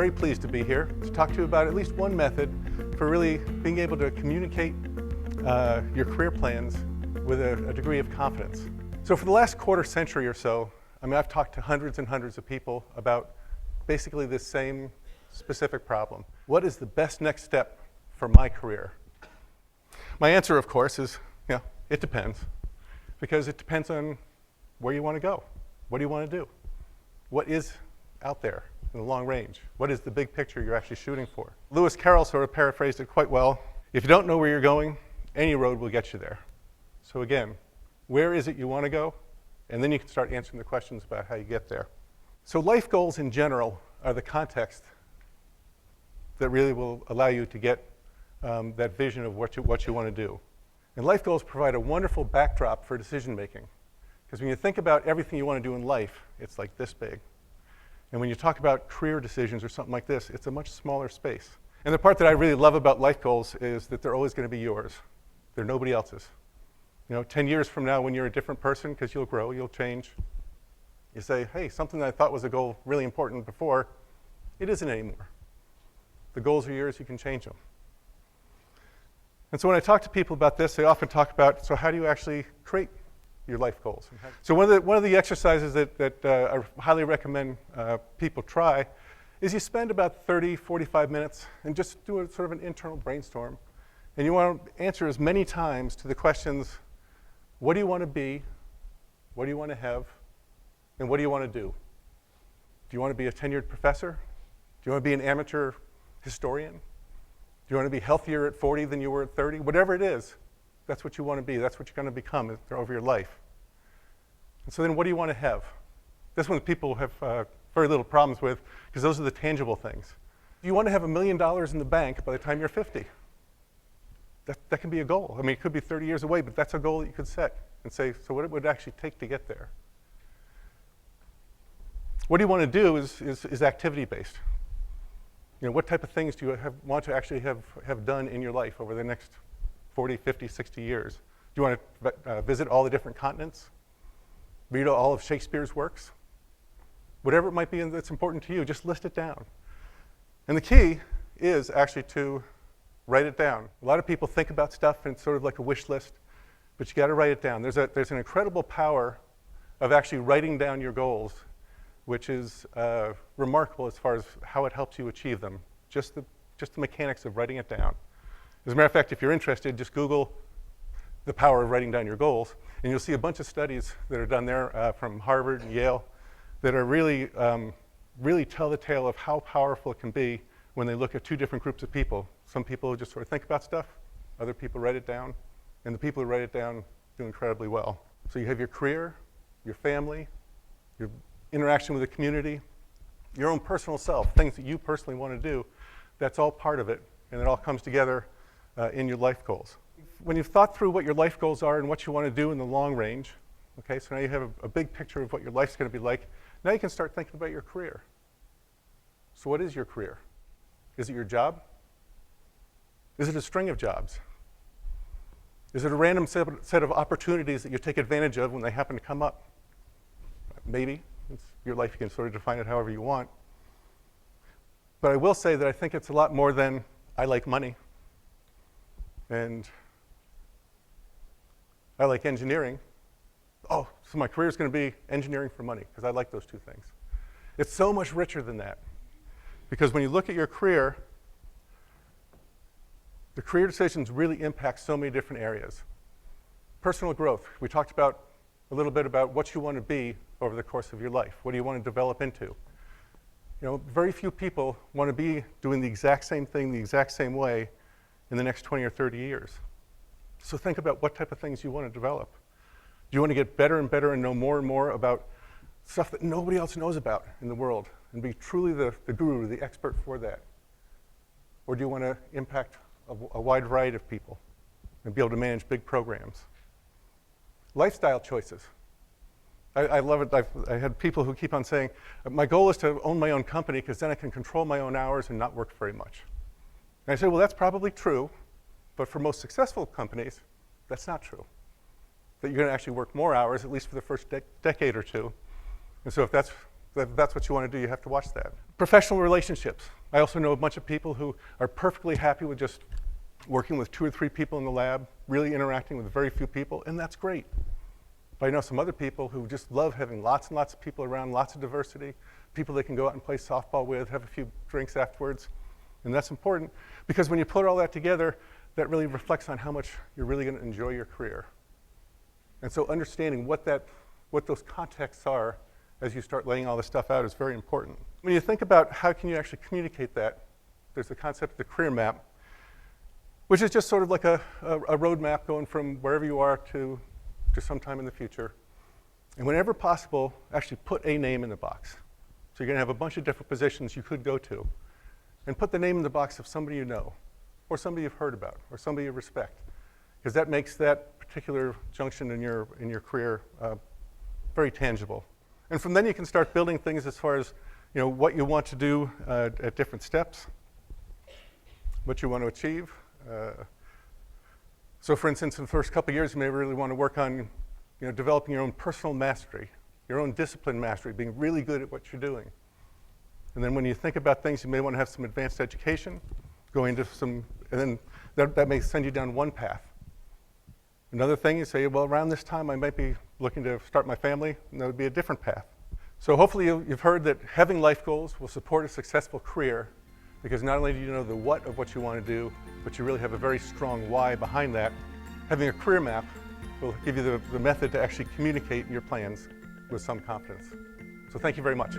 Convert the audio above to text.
very pleased to be here to talk to you about at least one method for really being able to communicate your career plans with a degree of confidence. So for the last quarter century or so, I've talked to hundreds and hundreds of people about basically this same specific problem. What is the best next step for my career? My answer, of course, is, it depends. Because it depends on where you want to go. What do you want to do? What is out there in the long range? What is the big picture you're actually shooting for? Lewis Carroll sort of paraphrased it quite well. If you don't know where you're going, any road will get you there. So again, where is it you want to go? And then you can start answering the questions about how you get there. So life goals in general are the context that really will allow you to get that vision of what you want to do. And life goals provide a wonderful backdrop for decision making. Because when you think about everything you want to do in life, it's like this big. And when you talk about career decisions or something like this, it's a much smaller space. And the part that I really love about life goals is that they're always going to be yours. They're nobody else's. 10 years from now when you're a different person, because you'll grow, you'll change, you say, hey, something that I thought was a goal really important before, it isn't anymore. The goals are yours, you can change them. And so when I talk to people about this, they often talk about, so how do you actually create your life goals? So one of the exercises that I highly recommend people try is you spend about 30, 45 minutes and just do a sort of an internal brainstorm. And you want to answer as many times to the questions, what do you want to be? What do you want to have? And what do you want to do? Do you want to be a tenured professor? Do you want to be an amateur historian? Do you want to be healthier at 40 than you were at 30? Whatever it is, that's what you want to be. That's what you're going to become over your life. And so then what do you want to have? This one people have very little problems with because those are the tangible things. Do you want to have $1 million in the bank by the time you're 50? That can be a goal. It could be 30 years away, but that's a goal that you could set and say, so what it would actually take to get there. What do you want to do is activity-based. What type of things do you want to actually have done in your life over the next 40, 50, 60 years? Do you want to visit all the different continents? Read all of Shakespeare's works? Whatever it might be that's important to you, just list it down. And the key is actually to write it down. A lot of people think about stuff and it's sort of like a wish list, but you got to write it down. There's an incredible power of actually writing down your goals, which is remarkable as far as how it helps you achieve them. Just the mechanics of writing it down. As a matter of fact, if you're interested, just Google the power of writing down your goals, and you'll see a bunch of studies that are done there from Harvard and Yale that are really tell the tale of how powerful it can be when they look at two different groups of people. Some people just sort of think about stuff, other people write it down, and the people who write it down do incredibly well. So you have your career, your family, your interaction with the community, your own personal self, things that you personally want to do. That's all part of it, and it all comes together in your life goals. When you've thought through what your life goals are and what you want to do in the long range, okay, so now you have a big picture of what your life's going to be like, now you can start thinking about your career. So what is your career? Is it your job? Is it a string of jobs? Is it a random set of opportunities that you take advantage of when they happen to come up? Maybe. It's your life, you can sort of define it however you want. But I will say that I think it's a lot more than I like money and I like engineering. Oh, so my career is going to be engineering for money because I like those two things. It's so much richer than that. Because when you look at your career, the career decisions really impact so many different areas. Personal growth. We talked about a little bit about what you want to be over the course of your life. What do you want to develop into? Very few people want to be doing the exact same thing the exact same way in the next 20 or 30 years. So think about what type of things you want to develop. Do you want to get better and better and know more and more about stuff that nobody else knows about in the world and be truly the guru, the expert for that? Or do you want to impact a wide variety of people and be able to manage big programs? Lifestyle choices. I love it. I had people who keep on saying, my goal is to own my own company because then I can control my own hours and not work very much. And I say, well, that's probably true, but for most successful companies, that's not true. That you're going to actually work more hours, at least for the first decade or two. And so if that's that's what you want to do, you have to watch that. Professional relationships. I also know a bunch of people who are perfectly happy with just working with 2 or 3 people in the lab, really interacting with very few people, and that's great. But I know some other people who just love having lots and lots of people around, lots of diversity, people they can go out and play softball with, have a few drinks afterwards. And that's important because when you put all that together, that really reflects on how much you're really going to enjoy your career. And so understanding what those contexts are as you start laying all this stuff out is very important. When you think about how can you actually communicate that, there's the concept of the career map, which is just sort of like a roadmap going from wherever you are to sometime in the future. And whenever possible, actually put a name in the box. So you're going to have a bunch of different positions you could go to. And put the name in the box of somebody you know, or somebody you've heard about, or somebody you respect. Because that makes that particular junction in your career very tangible. And from then you can start building things as far as what you want to do at different steps, what you want to achieve. So for instance, in the first couple of years, you may really want to work on developing your own personal mastery, your own discipline mastery, being really good at what you're doing. And then when you think about things, you may want to have some advanced education, going to some, and then that may send you down one path. Another thing, you say, well, around this time, I might be looking to start my family, and that would be a different path. So hopefully you've heard that having life goals will support a successful career, because not only do you know the what of what you want to do, but you really have a very strong why behind that. Having a career map will give you the method to actually communicate your plans with some confidence. So thank you very much.